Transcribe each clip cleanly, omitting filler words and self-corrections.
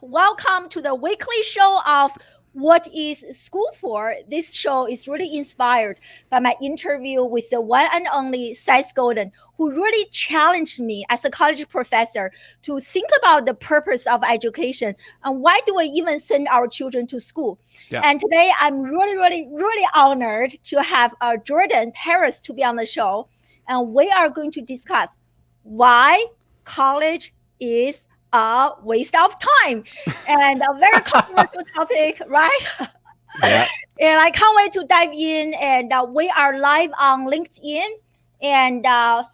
Welcome to the weekly show of What is School For? This show is really inspired by my interview with the one and only Seth Godin, who really challenged me as a college professor to think about the purpose of education and why do we even send our children to school. Yeah. And today I'm really honored to have Jordan Paris to be on the show. And we are going to discuss why college is a waste of time and a very controversial topic, right? Yeah. And I can't wait to dive in. And we are live on LinkedIn and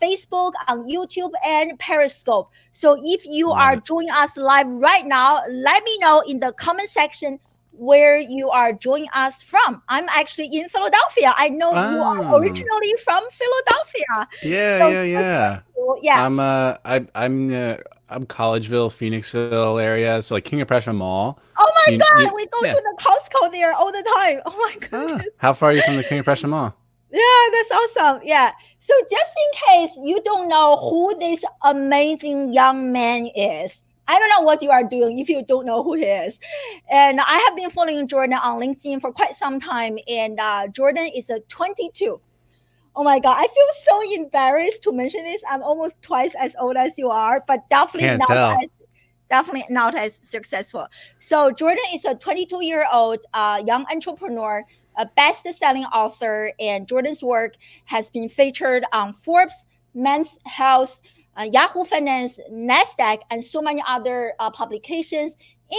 Facebook, on YouTube, and Periscope. So if you are joining us live right now, let me know in the comment section where you are joining us from. I'm actually in Philadelphia. I know you are originally from Philadelphia. Yeah. Yeah. I'm Collegeville, Phoenixville area, so like King of Prussia Mall. Oh my God, we go to the Costco there all the time. Oh my goodness. How far are you from the King of Prussia Mall? Yeah, that's awesome. Yeah. So just in case you don't know who this amazing young man is, I don't know what you are doing if you don't know who he is. And I have been following Jordan on LinkedIn for quite some time. And Jordan is a 22. Oh my God, I feel so embarrassed to mention this. I'm almost twice as old as you are, but definitely not as successful. So Jordan is a 22-year-old young entrepreneur, a best-selling author, and Jordan's work has been featured on Forbes, Men's Health, Yahoo Finance, NASDAQ, and so many other publications.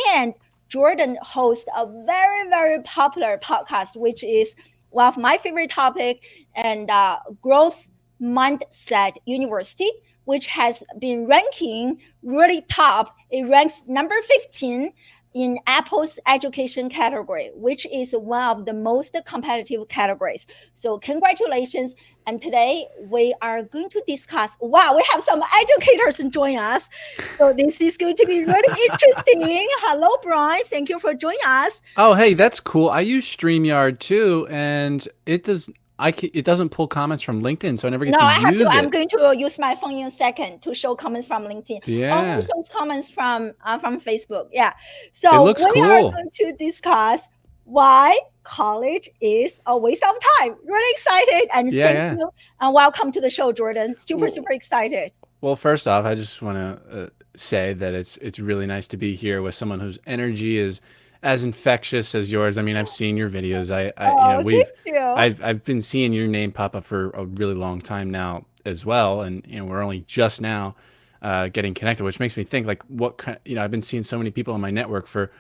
And Jordan hosts a very popular podcast, which is one of my favorite topic, and Growth Mindset University, which has been ranking really top. It ranks number 15 in Apple's education category, which is one of the most competitive categories. So congratulations. And today we are going to discuss, wow, we have some educators join us. So this is going to be really interesting. Hello, Brian. Thank you for joining us. Oh, hey, that's cool. I use StreamYard too, and it doesn't pull comments from LinkedIn, so I never get to use it. I'm going to use my phone in a second to show comments from LinkedIn. Yeah. Only shows comments from Facebook. Yeah. So it looks we cool. are going to discuss why college is a waste of time. Really excited, and thank you and welcome to the show, Jordan. Super excited. Well, first off, I just want to say that it's really nice to be here with someone whose energy is as infectious as yours. I mean, I've seen your videos. I've been seeing your name pop up for a really long time now as well, and we're only just now getting connected, which makes me think like what kind. I've been seeing so many people in my network for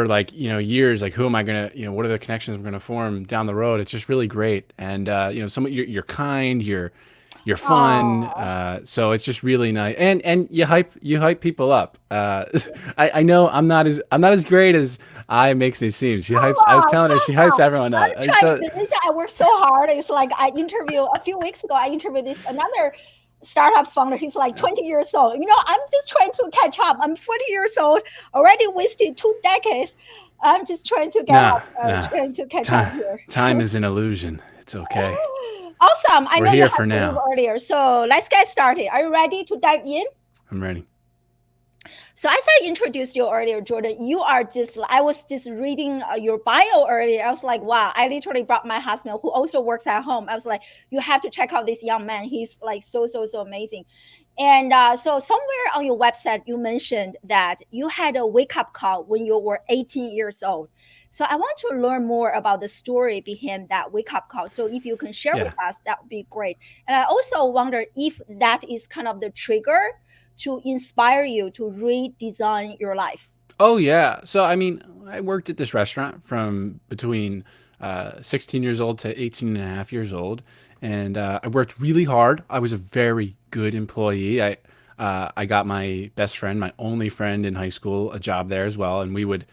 like years. Like, who am I gonna what are the connections I'm gonna form down the road? It's just really great, and you're kind, you're fun, so it's just really nice, and you hype people up. I know I'm not as great as I makes me seem. I was telling her she hypes everyone up. I work so hard. It's like I interviewed a few weeks ago. I interviewed another startup founder. He's like 20 years old. I'm just trying to catch up. I'm 40 years old, already wasted 2 decades. I'm just trying to trying to catch up here. Time is an illusion. It's okay. Awesome. I We're know here you for now. Earlier. So let's get started. Are you ready to dive in? I'm ready. So as I introduced you earlier, Jordan, I was just reading your bio earlier. I was like, wow, I literally brought my husband who also works at home. I was like, you have to check out this young man. He's like so amazing. And so somewhere on your website, you mentioned that you had a wake-up call when you were 18 years old. So I want to learn more about the story behind that wake-up call. So if you can share with us, that would be great. And I also wonder if that is kind of the trigger to inspire you to redesign your life. Oh, yeah. So, I mean, I worked at this restaurant from between 16 years old to 18 and a half years old. And I worked really hard. I was a very good employee. I got my best friend, my only friend in high school, a job there as well. And we would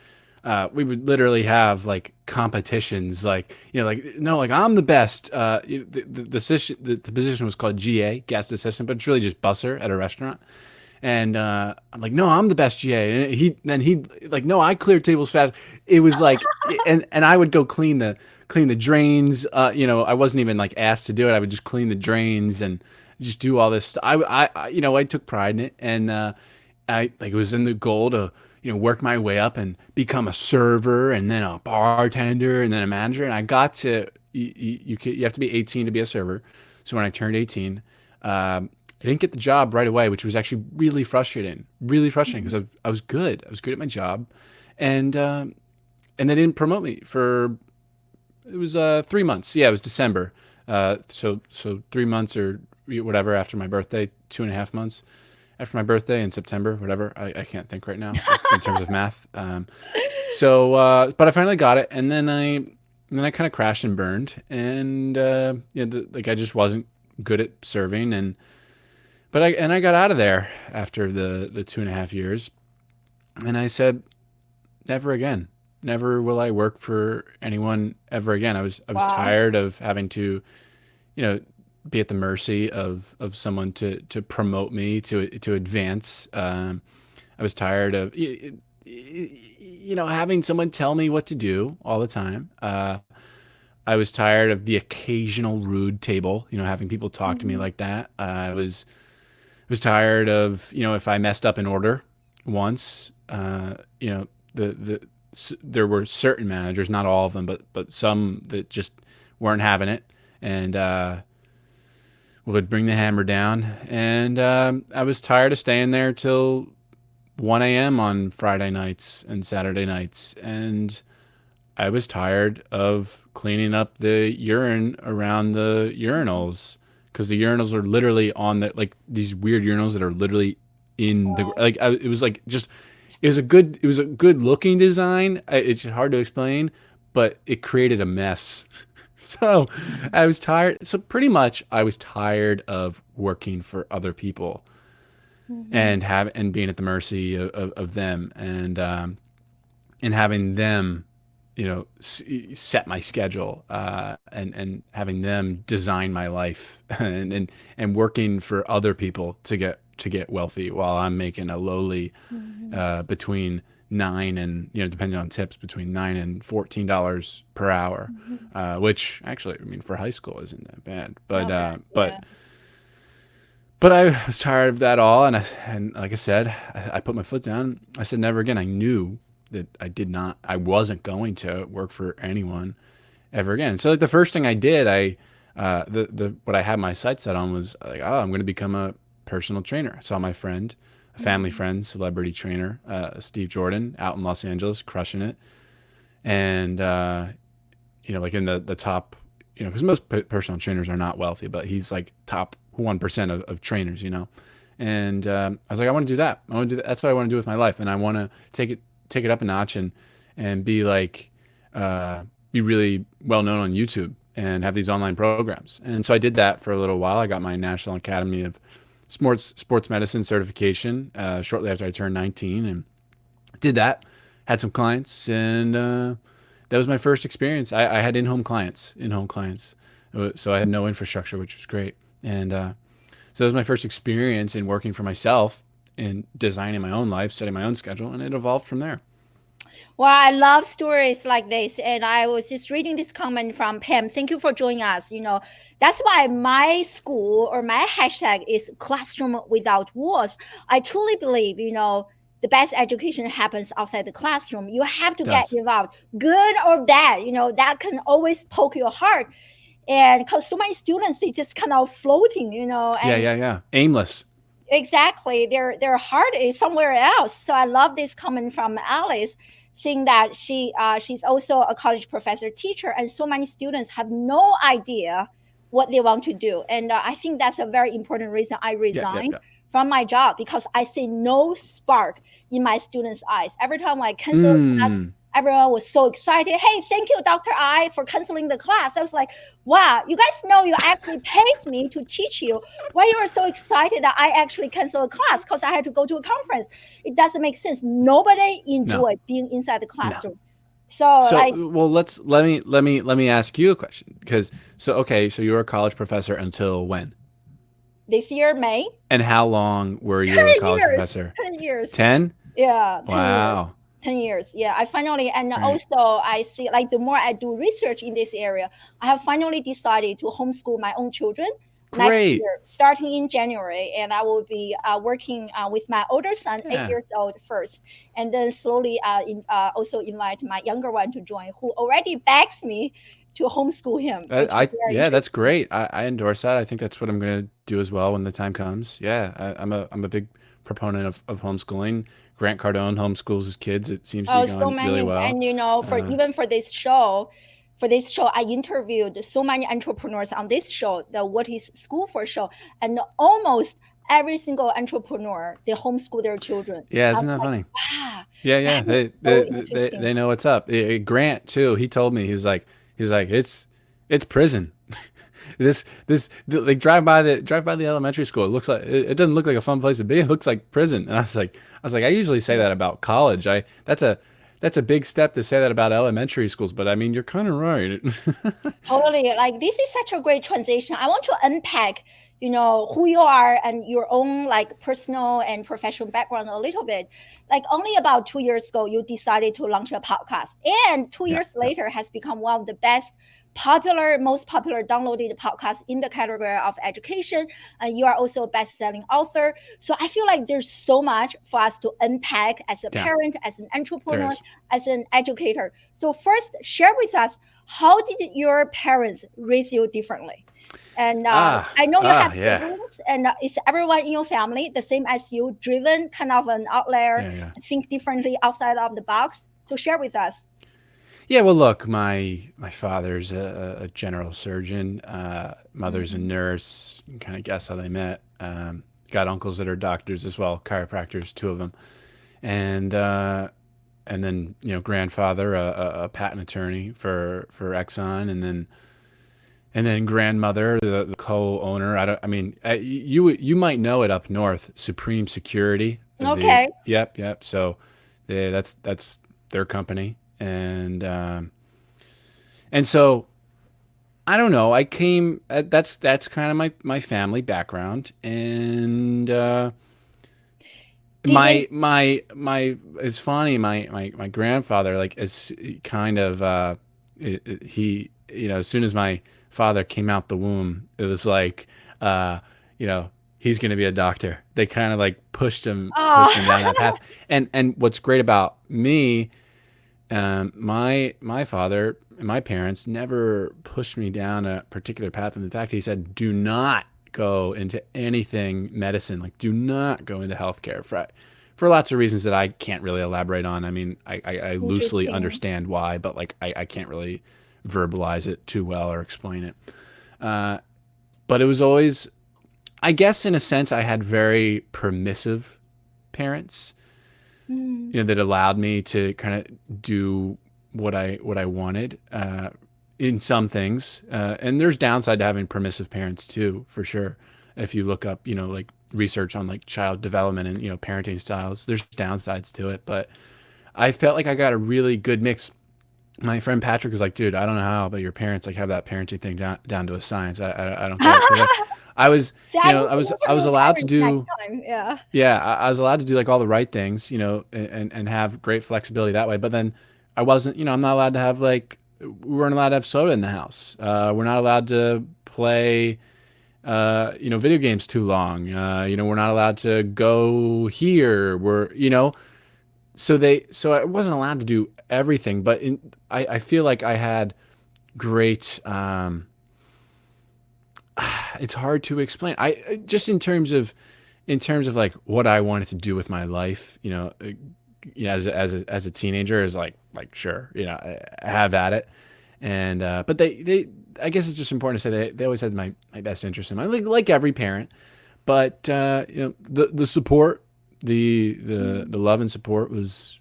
literally have like competitions, like I'm the best. The position was called GA, guest assistant, but it's really just busser at a restaurant. And I'm like, no, I'm the best GA. And he'd like, no, I clear tables fast. It was like, and I would go clean the drains. I wasn't even like asked to do it. I would just clean the drains and just do all this stuff. I took pride in it, and I like it was in the goal to work my way up and become a server and then a bartender and then a manager. And I got to you have to be 18 to be a server. So when I turned 18, I didn't get the job right away, which was actually really frustrating because I was good. I was good at my job, and they didn't promote me for it was 3 months. Yeah, it was December. So 3 months or whatever after my birthday, 2.5 months after my birthday in September, whatever. I can't think right now in terms of math. But I finally got it, and then I kind of crashed and burned, and like I just wasn't good at serving, but I got out of there after the 2.5 years, and I said, never again. Never will I work for anyone ever again. I was Wow. tired of having to, you know, be at the mercy of someone to promote me to advance. I was tired of having someone tell me what to do all the time. I was tired of the occasional rude table, having people talk to me Mhm. like that. I was tired of, if I messed up an order once, there were certain managers, not all of them, but some that just weren't having it, and would bring the hammer down. And I was tired of staying there till 1 a.m. on Friday nights and Saturday nights, and I was tired of cleaning up the urine around the urinals because the urinals are literally on the like these weird urinals that are literally in the Wow. it was like just it was a good looking design. It's hard to explain, but it created a mess. So I was tired. So pretty much I was tired of working for other people Mhm. and being at the mercy of them and having them set my schedule and having them design my life and working for other people to get wealthy while I'm making a lowly Mhm. between nine and depending on tips between $9 and $14 per hour, Mhm. which actually I mean for high school isn't that bad, It's not bad. but Yeah. but I was tired of that all, and like I said, I put my foot down. I said never again. I knew that I wasn't going to work for anyone ever again. So like the first thing I did, the what I had my sights set on was like, oh, I'm going to become a personal trainer. I saw my friend, a family Mhm. friend, celebrity trainer, Steve Jordan, out in Los Angeles, crushing it, and like in the top, because most personal trainers are not wealthy, but he's like top 1% of trainers, and I was like, I want to do that. I want to do that. That's what I want to do with my life, and I want to take it up a notch and be like be really well known on YouTube and have these online programs. And so I did that for a little while. I got my National Academy of Sports Medicine certification shortly after I turned 19, and did that. Had some clients, and that was my first experience. I had in-home clients, so I had no infrastructure, which was great. And so that was my first experience in working for myself and designing my own life, setting my own schedule, and it evolved from there. Well, I love stories like this. And I was just reading this comment from Pam. Thank you for joining us. That's why my school or my hashtag is classroom without walls. I truly believe, the best education happens outside the classroom. You have to It get does. involved, good or bad, that can always poke your heart. And because so many students, they just kind of floating, Yeah, and yeah, yeah. Aimless. exactly their heart is somewhere else. So I love this comment from Alice, saying that she's also a college professor teacher, and so many students have no idea what they want to do. And I think that's a very important reason I Yeah, yeah, resigned yeah. from my job, because I see no spark in my students eyes. Every time I cancel a class, Mm. everyone was so excited. Hey, thank you, Dr. I, for canceling the class. I was like, wow, you guys know you actually paid me to teach you. Why you are so excited that I actually canceled a class because I had to go to a conference? It doesn't make sense. Nobody No, enjoyed being inside the no. classroom. So So, like well, let me ask you a question because okay, so you were a college professor until when? this year, May, And how long were you a 10 college years, professor? 10 years. 10? Yeah, 10 years. Wow. 10 years. Yeah, I finally, and All right. also I see, like, the more I do research in this area, I have finally decided to homeschool my own children. next Great. year, starting in January, and I will be working with my older son, eight Yeah. years old first, and then slowly also invite my younger one to join, who already begs me to homeschool him, which is very Yeah, that's interesting. great. I endorse that. I think that's what I'm going to do as well when the time comes. Yeah, I'm a big proponent of homeschooling. Grant Cardone homeschools his kids. It seems to be Oh, so going really many, well. and for Uh, even for this show, I interviewed so many entrepreneurs on this show, the What is School for show, and almost every single entrepreneur they homeschool their children. yeah, I was isn't that like, funny? wow, Yeah, that yeah. is so interesting. They know what's up. Grant too. He told me he's like it's prison. Like drive by the elementary school. It looks like it doesn't look like a fun place to be. It looks like prison. And I was like I usually say that about college. I that's a big step to say that about elementary schools. But I mean you're kind of right. Totally. Like this is such a great transition. I want to unpack, who you are and your own like personal and professional background a little bit. Like only about 2 years ago, you decided to launch a podcast, and two Yeah, years yeah, later has become one of the most popular downloaded podcasts in the category of education. And you are also a best-selling author. So I feel like there's so much for us to unpack as a yeah. parent, as an There entrepreneur, is. as an educator. So first, share with us, how did your parents raise you differently? And I know you have Yeah, siblings, and is everyone in your family the same as you, driven, kind of an outlier, yeah, yeah. think differently outside of the box? So share with us. Yeah, well, look, my father's a general surgeon. Mother's a Mhm. nurse. You can kind of guess how they met. Got uncles that are doctors as well, chiropractors, two of them, and uh, and then grandfather, a patent attorney for Exxon, and then grandmother, the co-owner. I mean, you might know it up north, Supreme Security. Okay. Yep. So, that's their company, and so I don't know. I came. That's kind of my family background, and Did they? my. It's funny. My grandfather like is kind of he as soon as my father came out the womb, it was like he's gonna be a doctor. They kind of like pushed him down Oh, that path. And what's great about me, my father and my parents never pushed me down a particular path. In fact, he said, "Do not go into anything medicine. Like, do not go into healthcare for lots of reasons that I can't really elaborate on. I mean, I loosely interesting. understand why, but like I can't really verbalize it too well or explain it. Uh, but it was always, I guess, in a sense, I had very permissive parents, Mm, that allowed me to kind of do what I wanted in some things. And there's downside to having permissive parents too, for sure. If you look up, like research on like child development and parenting styles, there's downsides to it. But I felt like I got a really good mix. My friend Patrick was like, "Dude, I don't know how, but your parents like have that parenting thing down to a science. I don't get it because I was, see, I need to I was interview allowed to parents next do." time. Yeah. Yeah, I was allowed to do like all the right things, and have great flexibility that way. But then I wasn't, I'm not allowed to have like, we weren't allowed to have soda in the house. We're not allowed to play, video games too long. We're not allowed to go here. So I wasn't allowed to do everything. But I feel like I had great. It's hard to explain. Just in terms of like what I wanted to do with my life, as a teenager is like sure, have at it. And but they I guess it's just important to say they always had my best interest in mind, like every parent. But the support, the love and support was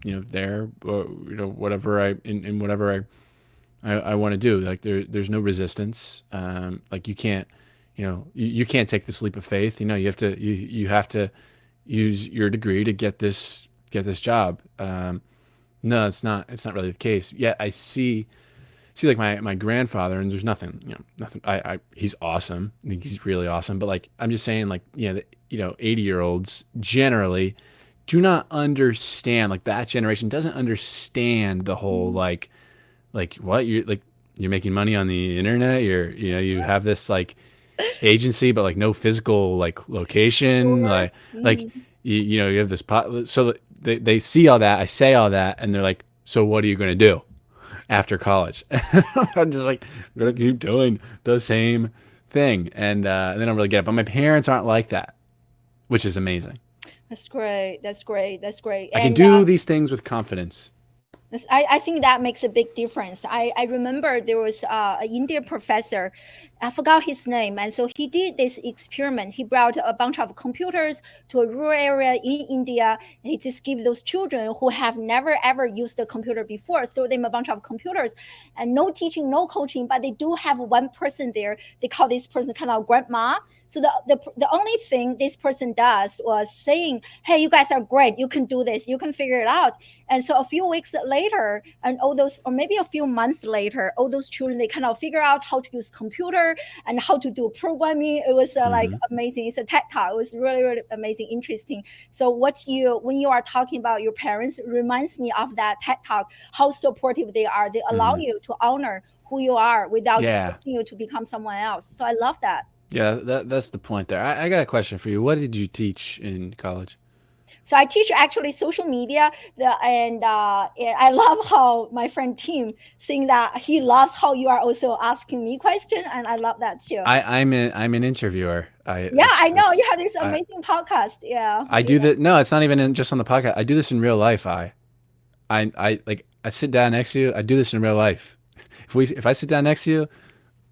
there, whatever in whatever I want to do. Like there's no resistance. Like you can't, you can't take this leap of faith. You have to use your degree to get this job. No, it's not really the case. Yet I see like my grandfather, and there's nothing, nothing. He's awesome. I think he's really awesome. But like I'm just saying, like 80-year-olds generally do not understand. Like that generation doesn't understand the whole Mm. like what you're making money on the internet. You have this like agency, but like no physical like location. Sure. Like you know, you have this pot. So they see all that. I say all that, and they're like, "So what are you going to do after college?" I'm just like, "I'm gonna keep doing the same thing," and they don't really get it. But my parents aren't like that, which is amazing. That's great. That's great. That's great. I can And do these things with confidence. I think that makes a big difference. I remember there was an Indian professor, I forgot his name, and so he did this experiment. He brought a bunch of computers to a rural area in India. And he just gave those children who have never ever used a computer before, throw them a bunch of computers, and no teaching, no coaching, but they do have one person there. They call this person kind of grandma. So the only thing this person does was saying, "Hey, you guys are great. You can do this. You can figure it out." And so a few weeks later, and all those, or maybe a few months later, all those children, they kind of figure out how to use computer and how to do programming. It was like Hmm. amazing. It's a TED talk. It was really, really amazing, interesting. So when you are talking about your parents, reminds me of that TED talk, how supportive they are. They allow Hmm. you to honor who you are without Yeah. forcing you to become someone else. So I love that. Yeah, that's the point there. I got a question for you. What did you teach in college? So I teach actually social media, and I love how my friend Tim saying that he loves how you are also asking me question, and I love that too. I'm an interviewer. I Yeah, I know you that's have this amazing podcast. Yeah, I do yeah. that. No, it's not even just on the podcast. I do this in real life. I like I sit down next to you. I do this in real life. If I sit down next to you,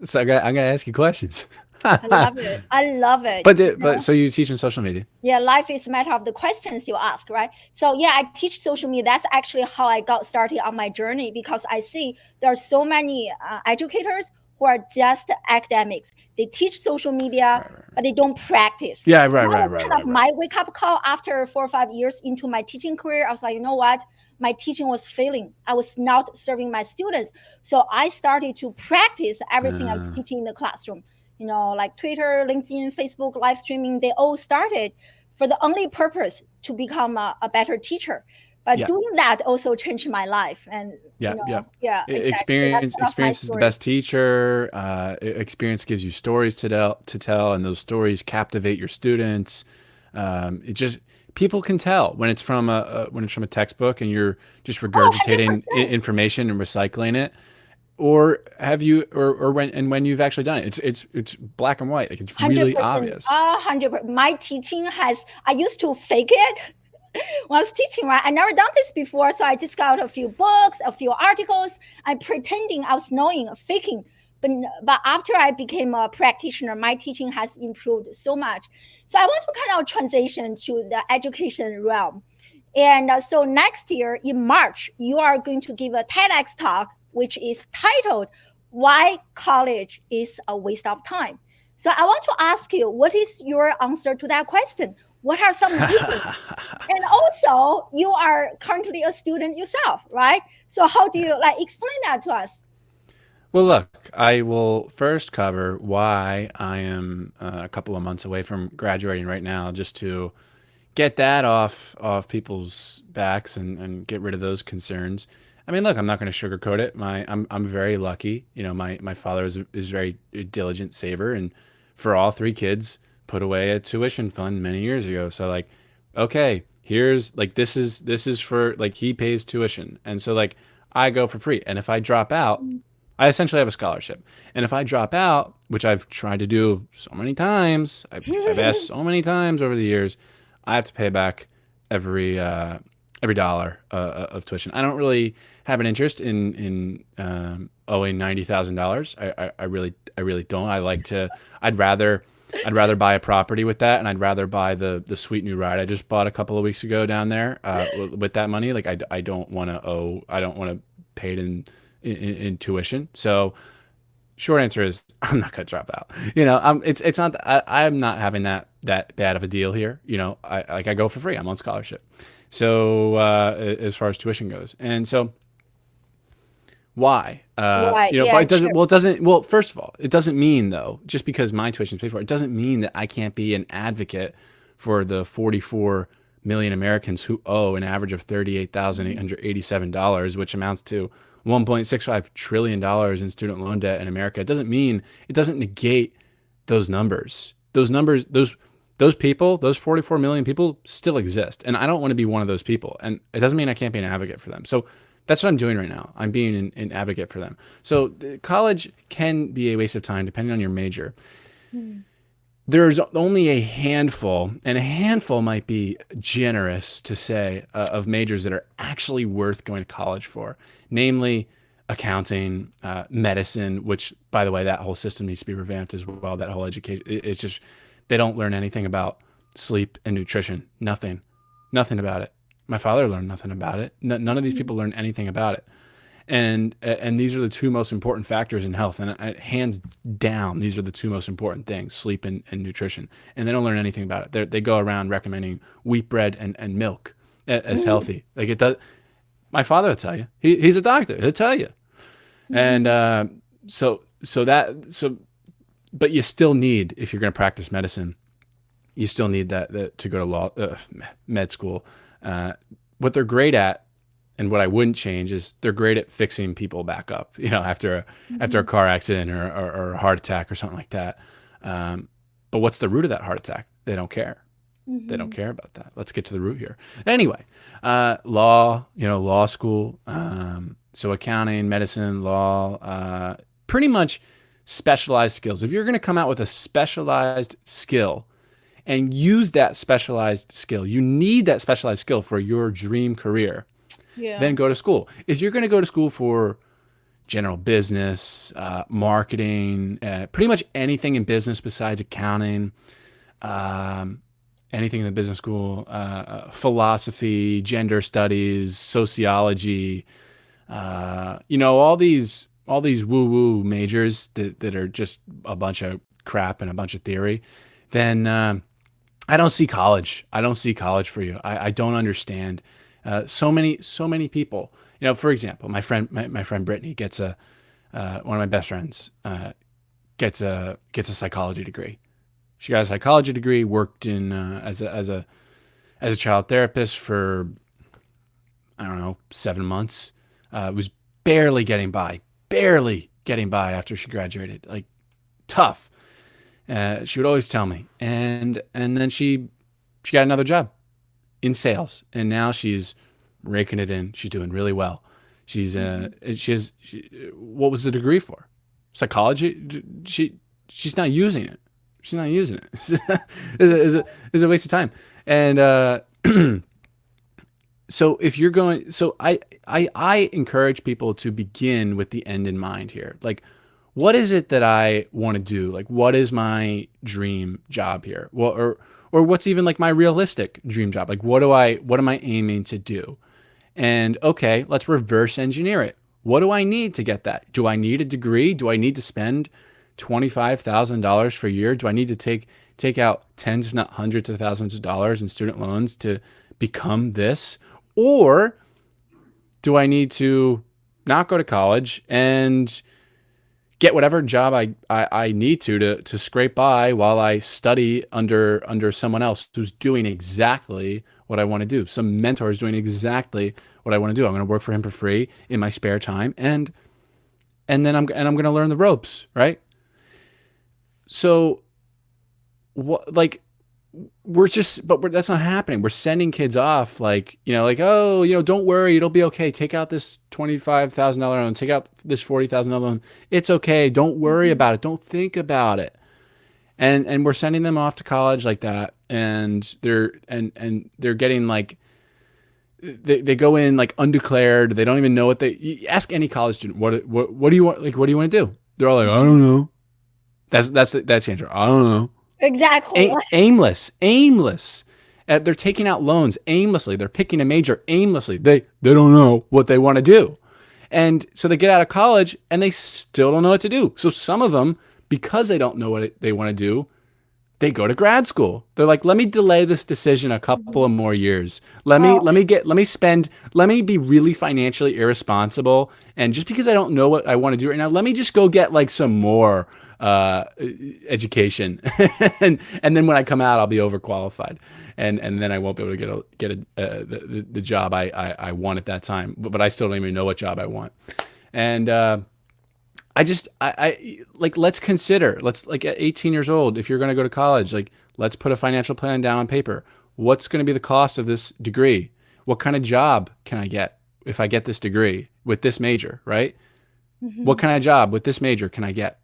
so I'm gonna ask you questions. I love it. I love it. But so you teach in social media. Yeah, life is a matter of the questions you ask, right? So yeah, I teach social media. That's actually how I got started on my journey, because I see there are so many educators who are just academics. They teach social media, Right, right, but right. they don't practice. Yeah, And right, that right, was right, kind of right, right. my wake up call after 4 or 5 years into my teaching career. I was like, you know what? My teaching was failing. I was not serving my students. So I started to practice everything I was Uh, teaching in the classroom. Like Twitter, LinkedIn, Facebook, live streaming, they all started for the only purpose to become a better teacher. But yeah, doing that also changed my life. And, yeah, yeah. yeah, exactly. So that's kind of my Experience is the story. best teacher. Experience gives you stories to tell, and those stories captivate your students. It just people can tell when it's from when it's from a textbook and you're just Oh, regurgitating 100%. information and recycling it, or have you or when you've actually done it. It's black and white. Like it's really 100%. obvious. 100%. My teaching I used to fake it when I was teaching, right? I never done this before. So I just got a few books, a few articles. I'm pretending I was knowing, faking. But after I became a practitioner, my teaching has improved so much. So I want to kind of transition to the education realm. And so next year in March, you are going to give a TEDx talk, which is titled "Why College is a Waste of Time." So I want to ask you, what is your answer to that question? What are some reasons? And also, you are currently a student yourself, right? So how do you like explain that to us? Well, look, I will first cover why I am a couple of months away from graduating right now, just to get that off people's backs and get rid of those concerns. I mean, look, I'm not going to sugarcoat it. I'm very lucky. You know, my father is very a diligent saver, and for all three kids, put away a tuition fund many years ago. So like, okay, here's like this is for like he pays tuition, and so like I go for free. And if I drop out, I essentially have a scholarship. And if I drop out, which I've tried to do so many times, I've asked so many times over the years, I have to pay back every uh, every dollar of tuition. I don't really have an interest in owing $90,000. I really don't. I'd rather buy a property with that, and I'd rather buy the sweet new ride I just bought a couple of weeks ago down there with that money. Like I don't want to owe. I don't want to pay it in tuition. So short answer is I'm not gonna drop out. You know, it's not I'm not having that bad of a deal here. You know, I go for free. I'm on scholarship. So as far as tuition goes, and so why? Right. You know, but Yeah, sure. it doesn't. Well, first of all, it doesn't mean though, just because my tuition is paid for, it doesn't mean that I can't be an advocate for the 44 million Americans who owe an average of $38,887, which amounts to $1.65 trillion in student loan debt in America. It doesn't negate those numbers. Those people, those 44 million people still exist. And I don't want to be one of those people. And it doesn't mean I can't be an advocate for them. So that's what I'm doing right now. I'm being an advocate for them. So college can be a waste of time depending on your major. There's only a handful, and a handful might be generous to say, of majors that are actually worth going to college for, namely accounting, medicine, which, by the way, that whole system needs to be revamped as well. That whole education, it's just, they don't learn anything about sleep and nutrition. Nothing about it. My father learned nothing about it. None of these people learn anything about it. And these are the two most important factors in health. And hands down, these are the two most important things: sleep and nutrition. And they don't learn anything about it. They go around recommending wheat bread and milk as healthy. Like it does. My father will tell you. He's a doctor. He'll tell you. And but you still need, if you're going to practice medicine, you still need that to go to med school. What they're great at, and what I wouldn't change, is they're great at fixing people back up, after a car accident or a heart attack or something like that. But what's the root of that heart attack? They don't care. They don't care about that. Let's get to the root here. Anyway, law school. So accounting, medicine, law, pretty much specialized skills. If you're going to come out with a specialized skill and use that specialized skill, you need that specialized skill for your dream career. Yeah. Then go to school. If you're going to go to school for general business, marketing, pretty much anything in business besides accounting, anything in the business school, philosophy, gender studies, sociology, all these woo-woo majors that are just a bunch of crap and a bunch of theory, then I don't see college. I don't see college for you. I don't understand. So many people, for example, my friend Brittany gets one of my best friends, gets a psychology degree. She got a psychology degree, worked in, as a child therapist for, I don't know, 7 months, was barely getting by after she graduated, like tough. She would always tell me, and then she got another job in sales, and now she's raking it in. She's doing really well. She's what was the degree for? Psychology. She's not using it. She's not using it. It's a waste of time. And so if you're going, so I encourage people to begin with the end in mind here. Like, what is it that I want to do? Like, what is my dream job here? Well, or what's even like my realistic dream job? Like, what am I aiming to do? And okay, let's reverse engineer it. What do I need to get that? Do I need a degree? Do I need to spend $25,000 for a year? Do I need to take out tens, if not hundreds of thousands of dollars in student loans to become this? Or do I need to not go to college and get whatever job I need to scrape by while I study under someone else who's doing exactly what I want to do? Some mentor is doing exactly what I want to do. I'm going to work for him for free in my spare time, and then I'm going to learn the ropes, right? So what, like, that's not happening. We're sending kids off like, oh, don't worry, it'll be okay. Take out this $25,000 loan. Take out this $40,000 loan. It's okay. Don't worry about it. Don't think about it. And we're sending them off to college like that. And they're getting like, they go in like undeclared. They don't even know you ask any college student, what do you want? Like, what do you want to do? They're all like, I don't know. That's the answer. I don't know. Exactly. Aimless. They're taking out loans aimlessly. They're picking a major aimlessly. They don't know what they want to do. And so they get out of college and they still don't know what to do. So some of them, because they don't know what they want to do, they go to grad school. They're like, let me delay this decision a couple of more years. Let me be really financially irresponsible. And just because I don't know what I want to do right now, let me just go get like some more education, and then when I come out, I'll be overqualified, and then I won't be able to get the job I want at that time. But I still don't even know what job I want, and I like, let's consider, let's like at 18 years old, if you're going to go to college, like let's put a financial plan down on paper. What's going to be the cost of this degree? What kind of job can I get if I get this degree with this major, right? What Mhm. kind of job with this major can I get?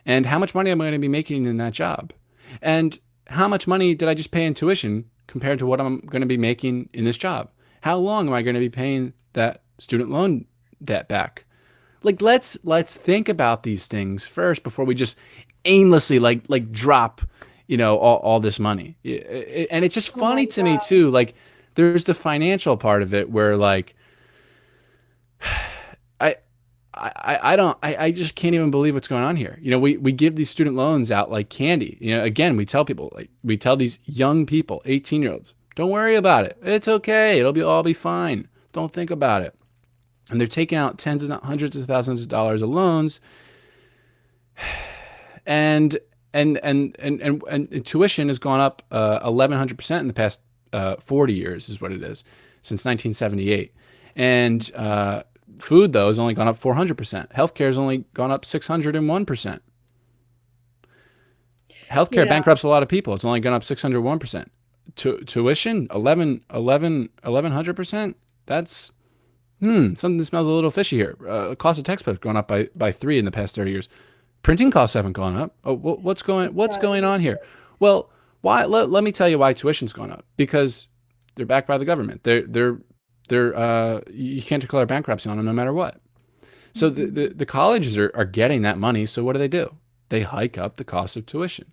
And how much money am I going to be making in that job? And how much money did I just pay in tuition compared to what I'm going to be making in this job? How long am I going to be paying that student loan debt back? Like, let's think about these things first before we just aimlessly like drop, all this money. And it's just Oh my funny to me God. too. Like, there's the financial part of it where like I I just can't even believe what's going on here. We give these student loans out like candy. Again, we tell people, like, we tell these young people, 18-year-olds, don't worry about it. It's okay. It'll be all be fine. Don't think about it. And they're taking out tens and hundreds of thousands of dollars of loans, and tuition has gone up 1,100% in the past 40 years, is what it is, since 1978. And food, though, has only gone up 400%. Healthcare has only gone up 601%. Healthcare Yeah. bankrupts a lot of people. It's only gone up 601%. Tuition, 1,100%. That's something that smells a little fishy here. Cost of textbooks gone up by three in the past 30 years. Printing costs haven't gone up. Oh, what's going on here? Well, why? Let me tell you why tuition's gone up. Because they're backed by the government. They're you can't declare bankruptcy on them no matter what. So the Mhm. the, the colleges are getting that money. So what do? They hike up the cost of tuition.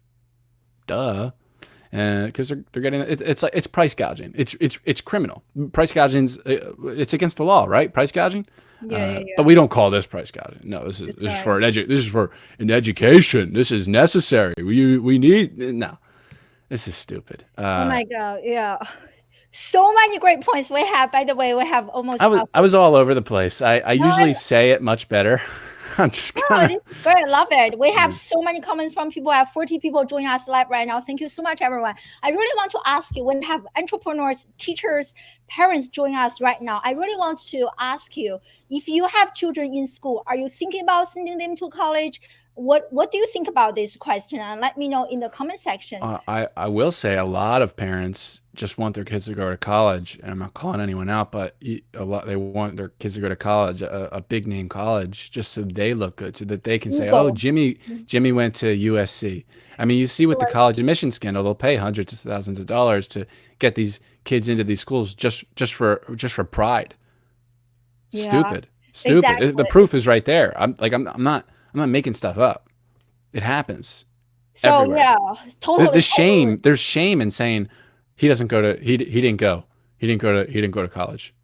Duh. And because they're getting it's like it's price gouging. It's criminal. Price gouging's it's against the law, right? Price gouging. Yeah, yeah, But yeah. we don't call this price gouging. No, this is That's this is right. for this is for an education. This is necessary. We need no. This is stupid. Oh my God. Yeah. So many great points we have. By the way, we have I almost was I was all over the place. I no, usually say it much better. I'm just no, kind this is great. I love it. We have of. so many comments from people. I have 40 people joining us live right now. Thank you so much, everyone. I really want to ask you, when we have entrepreneurs, teachers, parents joining us right now, I really want to ask you, if you have children in school, are you thinking about sending them to college? What do you think about this question? And let me know in the comment section. I will say a lot of parents just want their kids to go to college, and I'm not calling anyone out, but a lot they want their kids to go to college, a big name college, just so they look good, so that they can say, "Oh, Google. Jimmy went to USC." I mean, you see with the college admission scandal, they'll pay hundreds of thousands of dollars to get these kids into these schools just for pride. Yeah, Stupid, stupid. The exactly. proof is right there. I'm not making stuff up. It happens So everywhere. yeah, totally, totally. There's shame in saying he doesn't go to he didn't go he didn't go to college.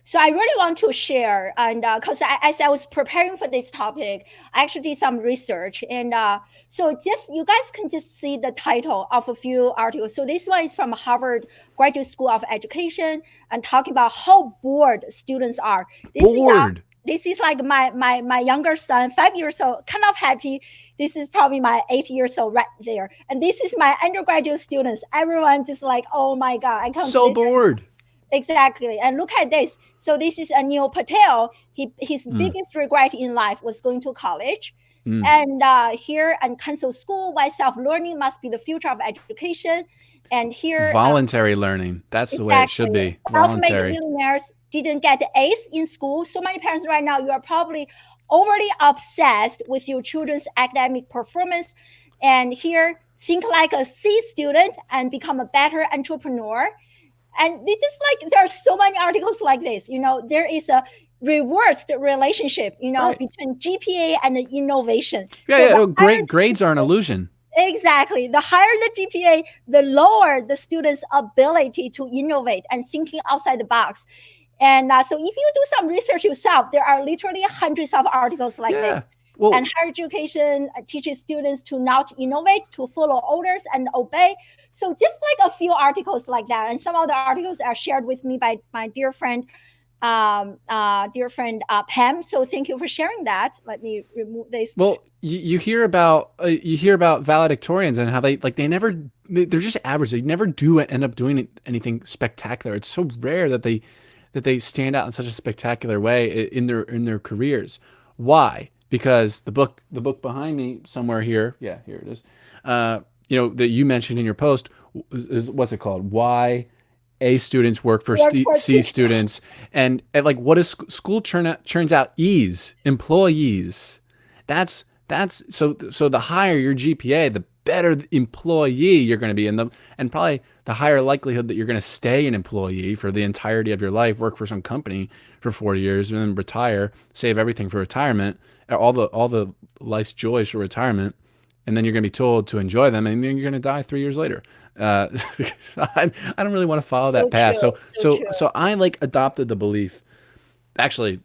So I really want to share, and because as I was preparing for this topic, I actually did some research, and so just you guys can just see the title of a few articles. So this one is from Harvard Graduate School of Education, and talking about how bored students are. This is Bored. this is like my younger son, 5 years old, kind of happy. This is probably my 8 years old right there, and this is my undergraduate students. Everyone just like, oh my god, I can't So believe. bored. Exactly. And look at this. So this is Anil Patel. His Mm, biggest regret in life was going to college. mm. And here and cancel school, why self-learning must be the future of education. And here, Voluntary learning. That's the way it should exactly, be. self-made Voluntary. millionaires didn't get A's in school. So many parents right now, you are probably overly obsessed with your children's academic performance. And here, think like a C student and become a better entrepreneur. And this is like there are so many articles like this. There is a reversed relationship, Right. between GPA and innovation. Yeah, So yeah. the No, higher great the grades are an GPA, illusion. exactly, the higher the GPA, the lower the student's ability to innovate and thinking outside the box. And so if you do some research yourself, there are literally hundreds of articles like this. Yeah. Well, And higher education teaches students to not innovate, to follow orders and obey. So just like a few articles like that, and some of the articles are shared with me by my dear friend Pam. So thank you for sharing that. Let me remove this. you hear about valedictorians and how they're just average. They never do end up doing anything spectacular. It's so rare that they stand out in such a spectacular way in their careers. Why? Because the book behind me somewhere here, yeah, here it is. That you mentioned in your post is what's it called? Why A students work for Work for C students, and like what does school churns out? Ease, employees. That's so the higher your GPA, the better the employee you're going to be, and probably the higher likelihood that you're going to stay an employee for the entirety of your life, work for some company for 4 years, and then retire, save everything for retirement, all the life's joys for retirement, and then you're going to be told to enjoy them, and then you're going to die 3 years later. I don't really want to follow so that path. true, So so so true. so I like adopted the belief. Actually,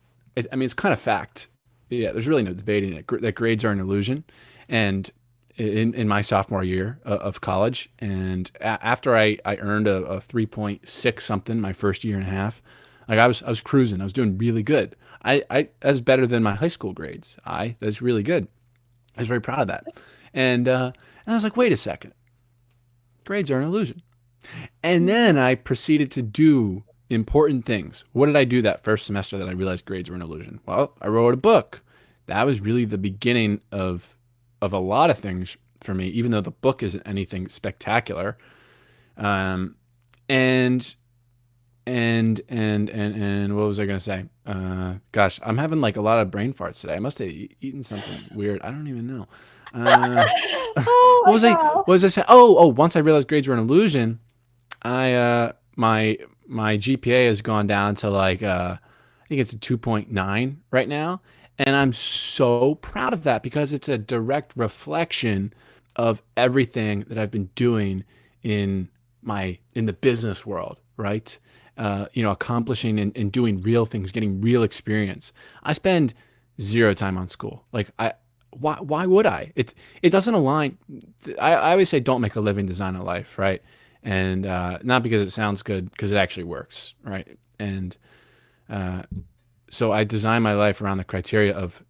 I mean it's kind of fact. Yeah, there's really no debating it. That grades are an illusion, and in my sophomore year of college, and after I earned a 3.6 something my first year and a half, like I was cruising. I was doing really good. That's better than my high school grades. That's really good. I was very proud of that, and I was like, wait a second, grades are an illusion. And then I proceeded to do important things. What did I do that first semester that I realized grades were an illusion? Well, I wrote a book. That was really the beginning of a lot of things for me, even though the book isn't anything spectacular. Um, and and what was I gonna say? Gosh, I'm having like a lot of brain farts today. I must have eaten something weird. I don't even know. Uh, Oh what my was I? god. What was I saying? Oh. Once I realized grades were an illusion, I my GPA has gone down to like I think it's a 2.9 right now, and I'm so proud of that because it's a direct reflection of everything that I've been doing in in the business world, right? Accomplishing and doing real things, getting real experience. I spend zero time on school. Like why would I? It doesn't align. I always say don't make a living, design a life, right? And not because it sounds good, because it actually works, right? And uh, so I design my life around the criteria of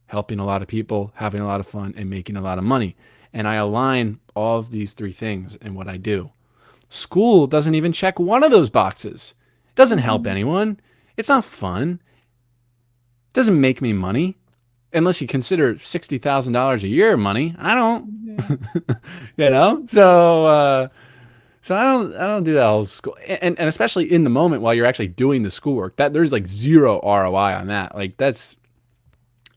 helping a lot of people, having a lot of fun, and making a lot of money. And I align all of these three things in what I do. School doesn't even check one of those boxes. It doesn't help Mhm, anyone. It's not fun. It doesn't make me money unless you consider $60,000 a year money. I don't, mhm, you know. So I don't do that whole school, and especially in the moment while you're actually doing the schoolwork, that there's like zero ROI on that. Like that's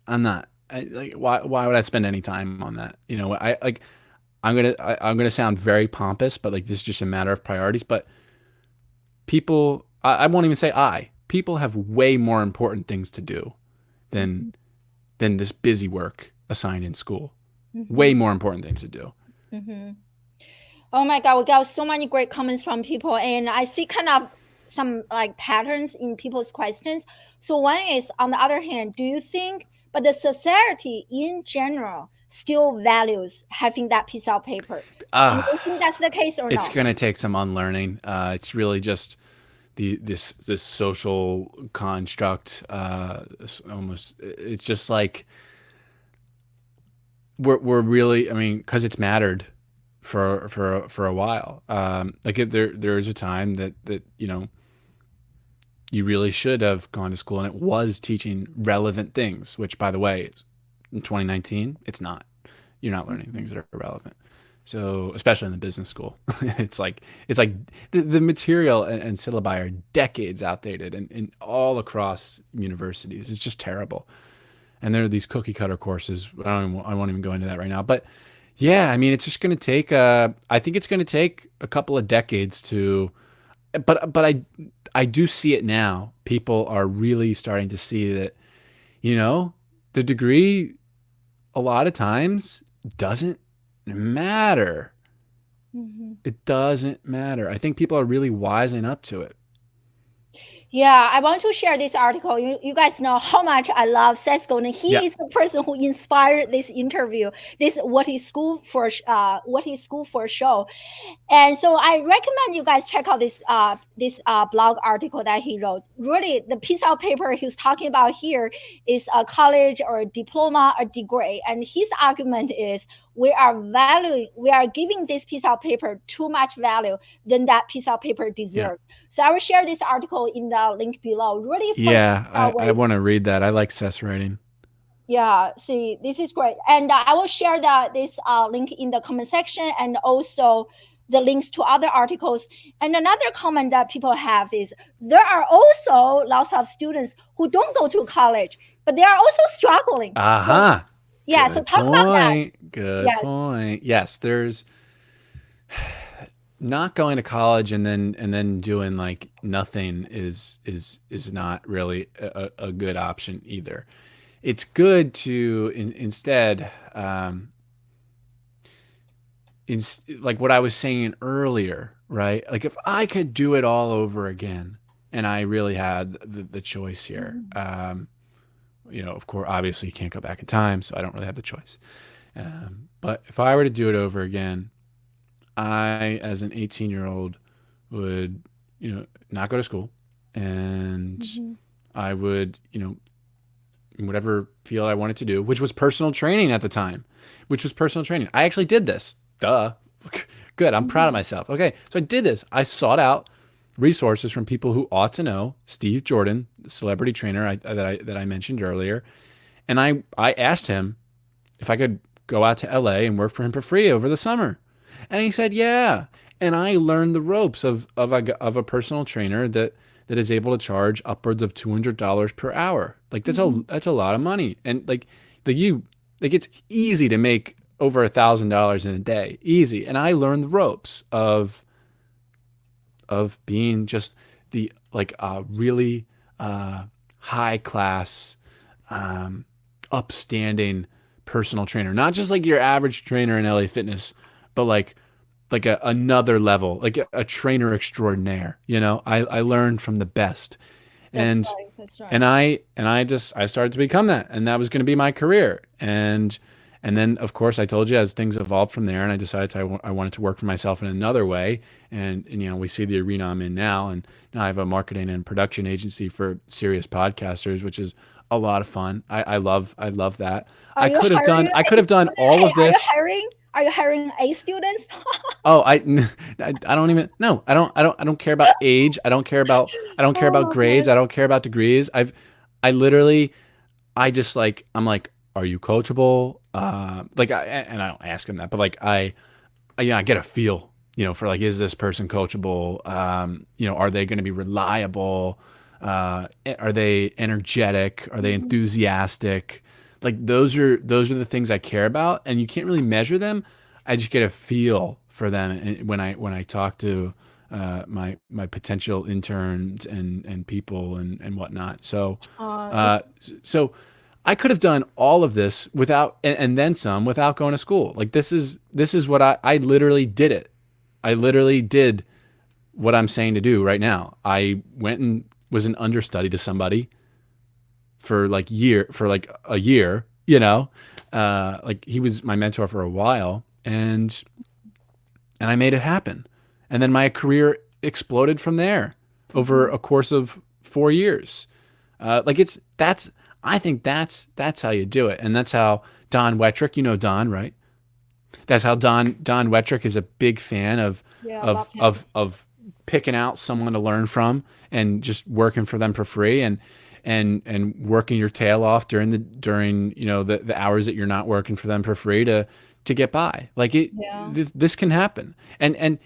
I'm not like why would I spend any time on that? I'm gonna sound very pompous, but like this is just a matter of priorities. But people, I won't even say people have way more important things to do than mhm, this busy work assigned in school. Way mhm, more important things to do. mhm. Oh my God, we got so many great comments from people, and I see kind of some like patterns in people's questions. So one is, on the other hand, do you think, but the society in general still values having that piece of paper? Do you Ah, think that's the case or it's no? gonna take some unlearning. It's really just this social construct. Almost, it's just like we're really. I mean, because it's mattered for a while. Like there is a time that you really should have gone to school and it was teaching relevant things. Which, by the way, in 2019, it's not. You're not learning things Mhm, that are relevant. So, especially in the business school, it's like the material and syllabi are decades outdated and all across universities. It's just terrible. And there are these cookie cutter courses. I won't even go into that right now. But yeah, I mean, it's just going to take. I think it's going to take a couple of decades to. But I do see it now. People are really starting to see that the degree a lot of times doesn't matter. mhm. It doesn't matter. I think people are really wising up to it. Yeah, I want to share this article. You guys know how much I love Seth Godin. Yeah. He is the person who inspired this interview. This what is school for show. And so I recommend you guys check out this blog article that he wrote. Really, the piece of paper he's talking about here is a college or a diploma or degree. And his argument is we are giving this piece of paper too much value than that piece of paper Yeah. deserves. So I will share this article in the link below. Really focus Yeah. on I ways. want to read that. I like Seth's writing. Yeah, see, this is great. And I will share this link in the comment section, and also the links to other articles. And another comment that people have is there are also lots of students who don't go to college, but they are also struggling. So, Aha. yeah, so Good talk about that. point. Good Yes, point. Yes, there's not going to college and then doing like nothing is not really a good option either. It's good to instead like what I was saying earlier, right? Like if I could do it all over again and I really had the choice here, mhm. of course, obviously you can't go back in time, so I don't really have the choice. But if I were to do it over again, I, as an 18-year-old, would, not go to school, and Mhm. I would, whatever field I wanted to do, which was personal training at the time, which was personal training. I actually did this. Duh. Good. I'm proud of Mhm. myself. Okay. So I did this. I sought out resources from people who ought to know. Steve Jordan, the celebrity trainer that I mentioned earlier, and I asked him if I could go out to LA and work for him for free over the summer. And he said, yeah. And I learned the ropes of a personal trainer that is able to charge upwards of $200 per hour. Like Mhm. that's a lot of money. And like it's easy to make over $1,000 in a day, easy. And I learned the ropes of being just the like really high class, upstanding personal trainer, not just like your average trainer in LA Fitness, but like another level, like a trainer extraordinaire. I learned from the best, That's and right. That's right. I started to become that, and that was going to be my career. And then of course I told you as things evolved from there, and I decided I wanted to work for myself in another way. And we see the arena I'm in now, and now I have a marketing and production agency for serious podcasters, which is a lot of fun. I love that. Are you hiring I could A have done student? all Hey, of are you this. hiring? Are you hiring A students? Oh, I don't even no. I don't care about age. I don't care about Oh grades. man. I don't care about degrees. I literally I just I'm like, are you coachable? Like and I don't ask him that, but like I get a feel, for like, is this person coachable? Are they going to be reliable? Are they energetic? Are they Mhm. enthusiastic? Like those are the things I care about, and you can't really measure them. I just get a feel for them when I talk to my potential interns and people and whatnot. That's So I could have done all of this without and then some without going to school. Like this is what I literally did it. I literally did what I'm saying to do right now. I went and was an understudy to somebody for like a year, like he was my mentor for a while, and I made it happen. And then my career exploded from there over mhm. a course of 4 years. Like I think that's how you do it, and that's how Don Wettrick, Don, right? That's how Don Wettrick is a big fan of Yeah, I love of him. of of picking out someone to learn from and just working for them for free, and working your tail off during the hours that you're not working for them for free to get by. Like Yeah, this can happen, and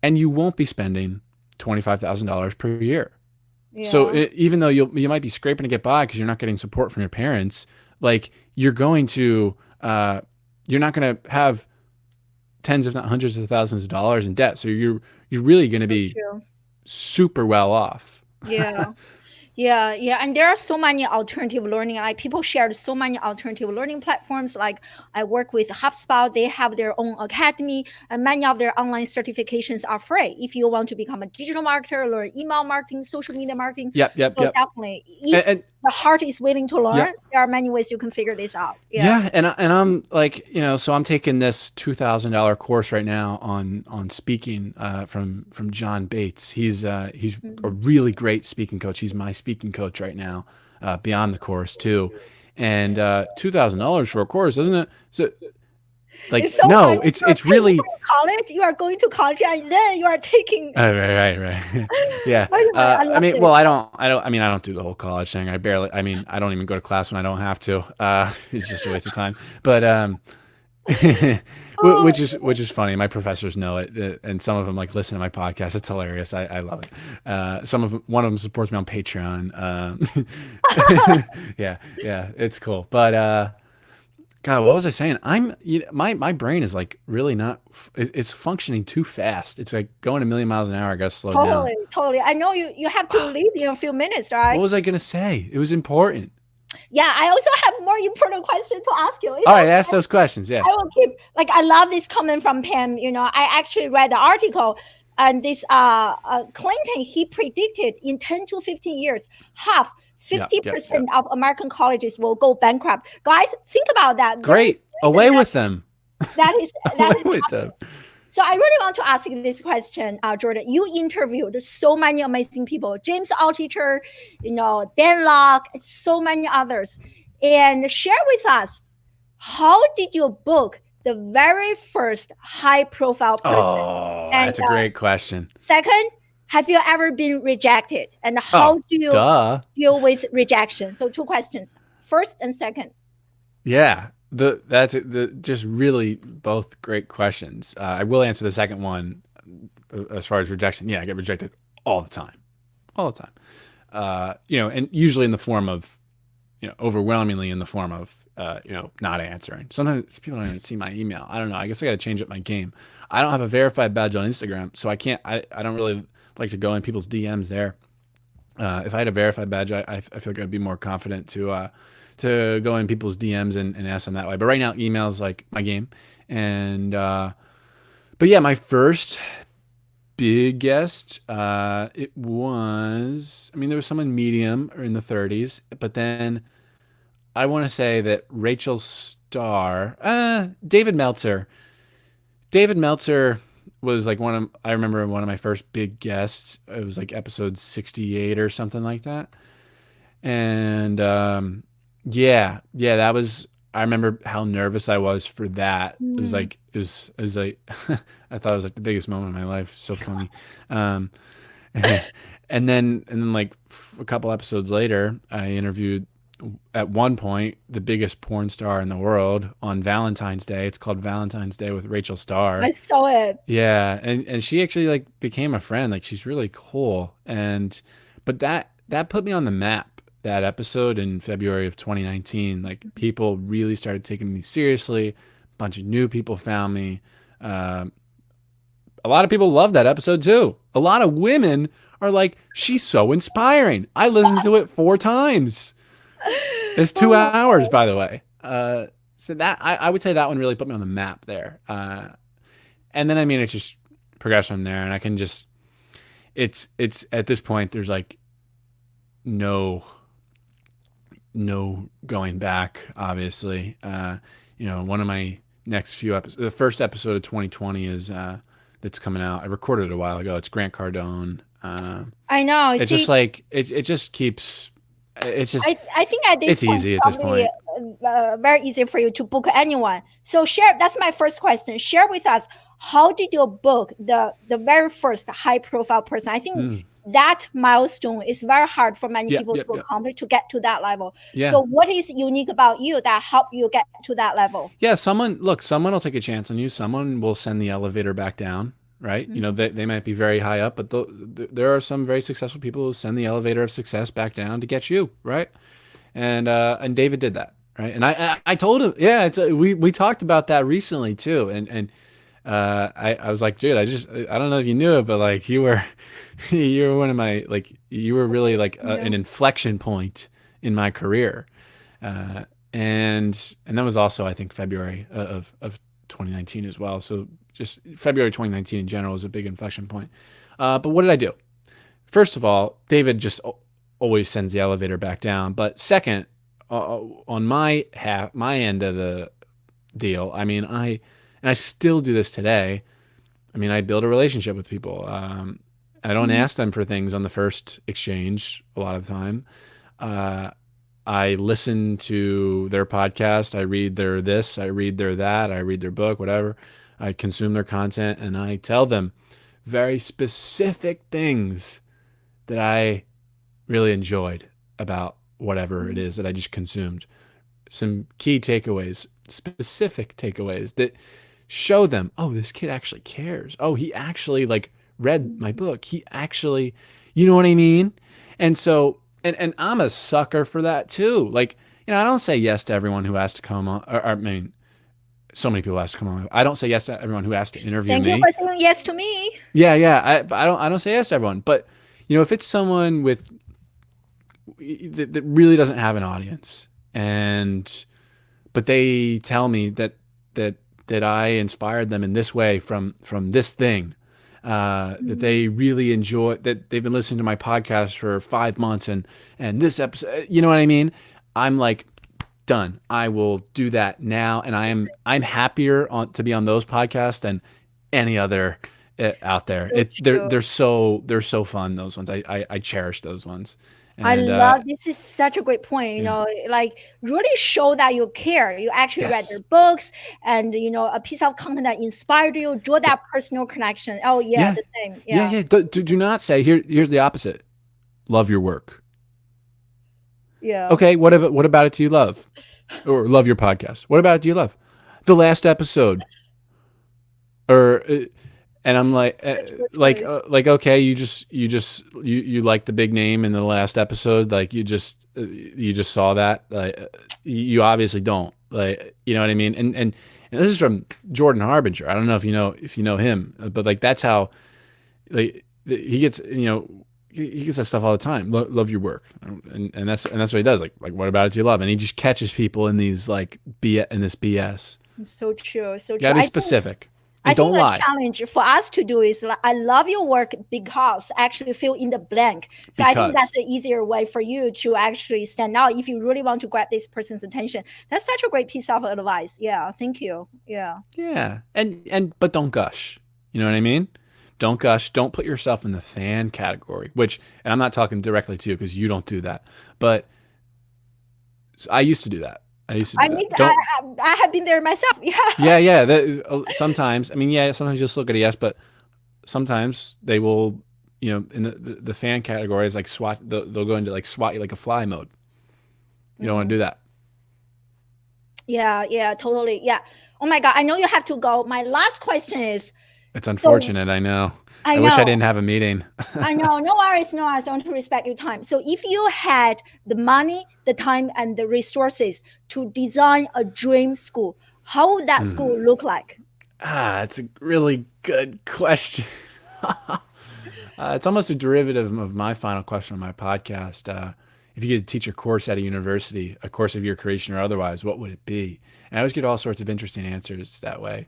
you won't be spending $25,000 per year. So yeah, even though you might be scraping to get by because you're not getting support from your parents, like you're not going to have tens if not hundreds of thousands of dollars in debt. So you're really going to so be true. super well off. Yeah. Yeah, yeah, and there are so many alternative learning. Like people shared so many alternative learning platforms. Like I work with HubSpot; they have their own academy, and many of their online certifications are free. If you want to become a digital marketer, learn email marketing, social media marketing, Yep, yep, so yep. definitely, if And the heart is willing to learn, yep. there are many ways you can figure this out. Yeah. Yeah, and I'm like, so I'm taking this $2,000 course right now on speaking from John Bates. He's a Mhm. really great speaking coach. He's my speaking coach right now, beyond the course too. And $2,000 for a course, isn't it? So Like, It's so funny. no, You're it's paying really for college. You are going to college, and then you are taking. right. Yeah. Anyway, I I love mean, this. well, I mean, I don't do the whole college thing. I mean, I don't even go to class when I don't have to. It's just a waste of time. But Oh, which is funny. My professors know it, and some of them like listen to my podcast. It's hilarious. I love it. One of them supports me on Patreon. Yeah, it's cool. But God, what was I saying? My brain is like really not. It's functioning too fast. It's like going a million miles an hour. I gotta slow down. totally, totally. I know you have to leave in a few minutes, right? What was I gonna say? It was important. Yeah, I also have more important questions to ask you. It's All right, okay. ask those questions. Yeah. I will keep like I love this comment from Pam. I actually read the article and this Clinton he predicted in 10 to 15 years half Yep. 50% of American colleges will go bankrupt. Guys, think about that. There is Great. a reason Away with them. that is that Away is with them. so I really want to ask you this question, Jordan. You interviewed so many amazing people, James Altucher, Dan Locke, so many others, and share with us how did you book the very first high-profile person? Oh, And that's a great question. second, have you ever been rejected? And how Oh, do you duh. deal with rejection? So two questions, first and second. Yeah. The just really both great questions. I will answer the second one as far as rejection. Yeah, I get rejected all the time, all the time. And usually in the form of, overwhelmingly in the form of, not answering. Sometimes people don't even see my email. I don't know. I guess I got to change up my game. I don't have a verified badge on Instagram, so I can't. I don't really like to go in people's DMs there. If I had a verified badge, I feel like I'd be more confident to go in people's DMs and ask them that way. But right now, email's like my game. And but yeah, my first big guest, it was. I mean, there was someone medium or in the 30s, but then I want to say that Rachel Starr, David Meltzer. David Meltzer was like I remember one of my first big guests. It was like episode 68 or something like that. And that was. I remember how nervous I was for that. Mm. It was like I thought it was like the biggest moment of my life. So funny. Um, and then like a couple episodes later, I interviewed at one point the biggest porn star in the world on Valentine's Day. It's called Valentine's Day with Rachel Starr. I saw it. Yeah, and she actually like became a friend. Like she's really cool. But that put me on the map. That episode in February of 2019, like people really started taking me seriously. A bunch of new people found me. A lot of people love that episode too. A lot of women are like, she's so inspiring. I listened to it 4 times. It's two Oh, hours, by the way. So that I would say that one really put me on the map there. And then I mean, it's just progressed from there, and I can just, it's at this point, there's like no going back, obviously. One of my next few episodes, the first episode of 2020 is that's coming out. I recorded it a while ago. It's Grant Cardone. I know. It's See, just like it just keeps. It's just I think at this it's point, easy at this probably point. very easy for you to book anyone. So share. That's my first question. Share with us how did you book the very first high profile person? I think that milestone is very hard for many people to accomplish to get to that level. Yeah. So what is unique about you that helped you get to that level? Yeah. Someone will take a chance on you. Someone will send the elevator back down. Right. They might be very high up, but there are some very successful people who send the elevator of success back down to get you. Right. And David did that. Right. And I told him, yeah, we talked about that recently too. And I was like, dude, I don't know if you knew it, but like you were one of my, like, you were really like an inflection point in my career. And that was also, I think, February of 2019 as well. So just February 2019 in general was a big inflection point. But what did I do? First of all, David just always sends the elevator back down. But second, on my end of the deal, I mean, and I still do this today. I mean, I build a relationship with people. I don't ask them for things on the first exchange a lot of the time. I listen to their podcast. I read their this. I read their that. I read their book. Whatever. I consume their content, and I tell them very specific things that I really enjoyed about whatever it is that I just consumed. Some key takeaways, specific takeaways that show them, oh, this kid actually cares. Oh, he actually like read my book. He actually, you know what I mean? And so, and I'm a sucker for that too. Like, I don't say yes to everyone who has to come on, or I mean, so many people ask to come on. I don't say yes to everyone who has to interview Thank you me. for saying yes to me. Yeah, yeah. I don't say yes to everyone. But if it's someone that really doesn't have an audience, and but they tell me that I inspired them in this way from this thing, that they really enjoy, that they've been listening to my podcast for 5 months, and this episode, you know what I mean? I'm like, done. I will do that now, and I'm happier to be on those podcasts than any other out there. So true. They're so fun, those ones. I cherish those ones, I and love this is such a great point. yeah, Like really show that you care. You actually read their yes, books and a piece of content that inspired you, draw yeah, that personal connection. Oh yeah, yeah, the same. yeah, Yeah. yeah. Do not say here's the opposite. Love your work. Yeah. Okay, what about it do you love? Or love your podcast? What about it do you love? The last episode, or and I'm like, Such a good choice. okay, you like the big name in the last episode, like you just saw that, like you obviously don't, like, you know what I mean, and this is from Jordan Harbinger. I don't know if you know him, but like that's how, like, he gets, he gets that stuff all the time. Love your work, and that's what he does. Like what about it do you love? And he just catches people in these like in this BS. So true. So You true. gotta be specific I and don't think a lie, challenge for us to do is like, I love your work because actually fill in the blank. So I think that's because the easier way for you to actually stand out if you really want to grab this person's attention. That's such a great piece of advice. Yeah, thank you. Yeah. yeah, but don't gush. You know what I mean? Don't gush. Don't put yourself in the fan category. And I'm not talking directly to you because you don't do that. But I used to do that. I used to I do mean, that. Don't. I have been there myself. Yeah. Yeah, yeah. Sometimes, I mean, yeah. Sometimes you'll look at a yes, but sometimes they will, in the fan category is like SWAT. They'll go into like SWAT you like a fly mode. You don't want to do that. Yeah, yeah, totally. Yeah. Oh my God. I know you have to go. My last question is, It's so unfortunate. I know. I I wish I know. didn't have a meeting. I know, no worries, no worries. I want to respect your time. So, if you had the money, the time, and the resources to design a dream school, how would that school look like? It's a really good question. It's almost a derivative of my final question on my podcast. If you could teach a course at a university, a course of your creation or otherwise, what would it be? And I always get all sorts of interesting answers that way.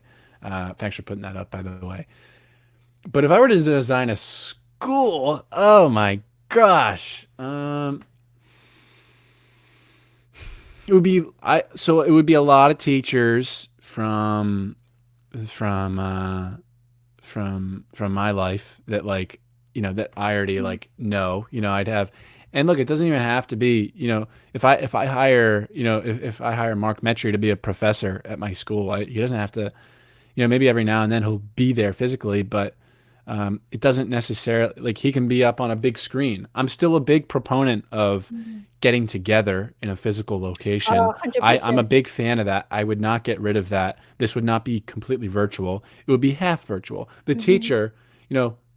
Thanks for putting that up, by the way. But if I were to design a school, oh my gosh, it would be it would be a lot of teachers from from my life that, like, that I already like know. I'd have, and look, it doesn't even have to be, if I hire, if I hire Mark Metry to be a professor at my school, he doesn't have to, maybe every now and then he'll be there physically, but it doesn't necessarily, like, he can be up on a big screen. I'm still a big proponent of getting together in a physical location. Oh, I'm a 100%. big fan of that. I would not get rid of that. This would not be completely virtual. It would be half virtual. The teacher,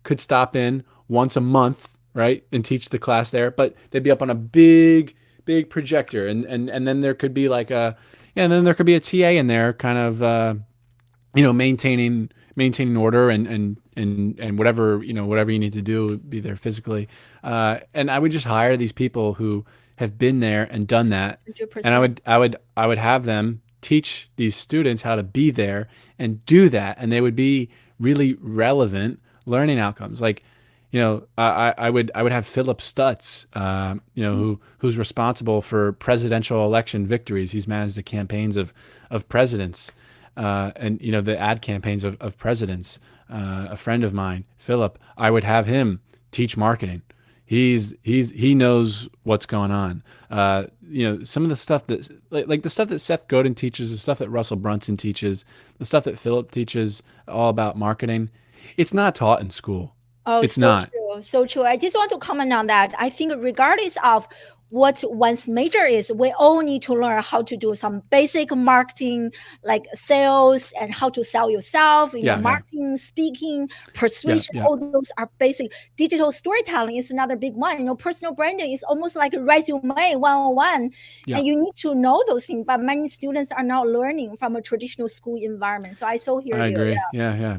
could stop in once a month, right, and teach the class there, but they'd be up on a big projector, and then there could be like and then there could be a TA in there, kind of, maintaining order, and whatever, whatever you need to do, be there physically. And I would just hire these people who have been there and done that, and I 100%. would I would I would have them teach these students how to be there and do that, and they would be really relevant learning outcomes. Like, I would have Philip Stutz, who's responsible for presidential election victories. He's managed the campaigns of presidents, and the ad campaigns of presidents. A friend of mine, Philip, I would have him teach marketing. he knows what's going on. Some of the stuff that like the stuff that Seth Godin teaches, the stuff that Russell Brunson teaches, the stuff that Philip teaches, all about marketing. It's not taught in school. Oh, It's so not. true. So true. I just want to comment on that. I think regardless of what one's major is, we all need to learn how to do some basic marketing, like sales and how to sell yourself, Yeah, yeah, marketing, speaking, yeah, persuasion, yeah, all those are basic. Digital storytelling is another big one. Personal branding is almost like a resume 101. yeah. And you need to know those things, but many students are not learning from a traditional school environment. So I so hear I you. agree. Yeah, yeah.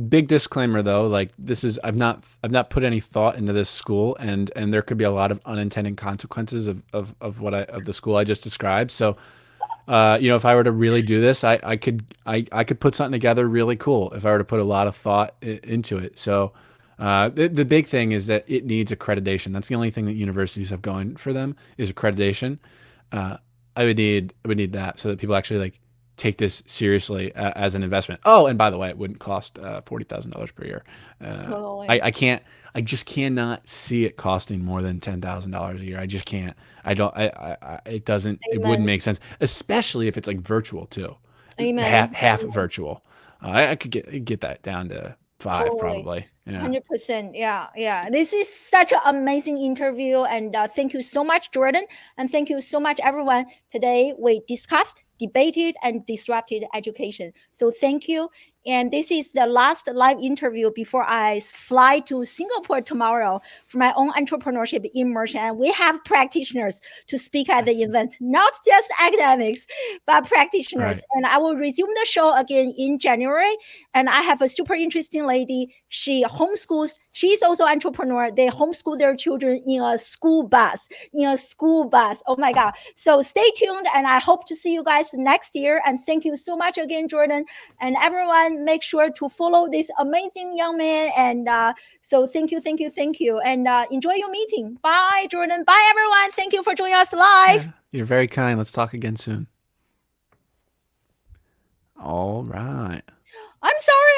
Big disclaimer though, like this is I've not put any thought into this school, and there could be a lot of unintended consequences of of the school I just described. So, if I were to really do this, I could put something together really cool if I were to put a lot of thought into it. So, the big thing is that it needs accreditation. That's the only thing that universities have going for them is accreditation. uh, I would need that so that people actually like take this seriously as an investment. Oh, and by the way, it wouldn't cost $40,000 per year. Uh, I, Totally. I can't. I just cannot see it costing more than $10,000 a year. I just can't. I don't. It doesn't. It wouldn't Amen. make sense, especially if it's like virtual too, Amen. half virtual. I could get that down to five Totally. probably. Yeah. 100%. Yeah. Yeah. This is such an amazing interview. And thank you so much, Jordan. And thank you so much, everyone. Today we discussed, debated, and disrupted education. So thank you. And this is the last live interview before I fly to Singapore tomorrow for my own entrepreneurship immersion. And we have practitioners to speak at the Nice. event, not just academics, but practitioners. Right. And I will resume the show again in January. And I have a super interesting lady. She homeschools. She's also an entrepreneur. They homeschool their children in a school bus. In a school bus. Oh my God. So stay tuned. And I hope to see you guys next year. And thank you so much again, Jordan. And everyone, make sure to follow this amazing young man. And so thank you, thank you, thank you. And enjoy your meeting. Bye, Jordan. Bye, everyone. Thank you for joining us live. Yeah. You're very kind. Let's talk again soon. All right. I'm sorry.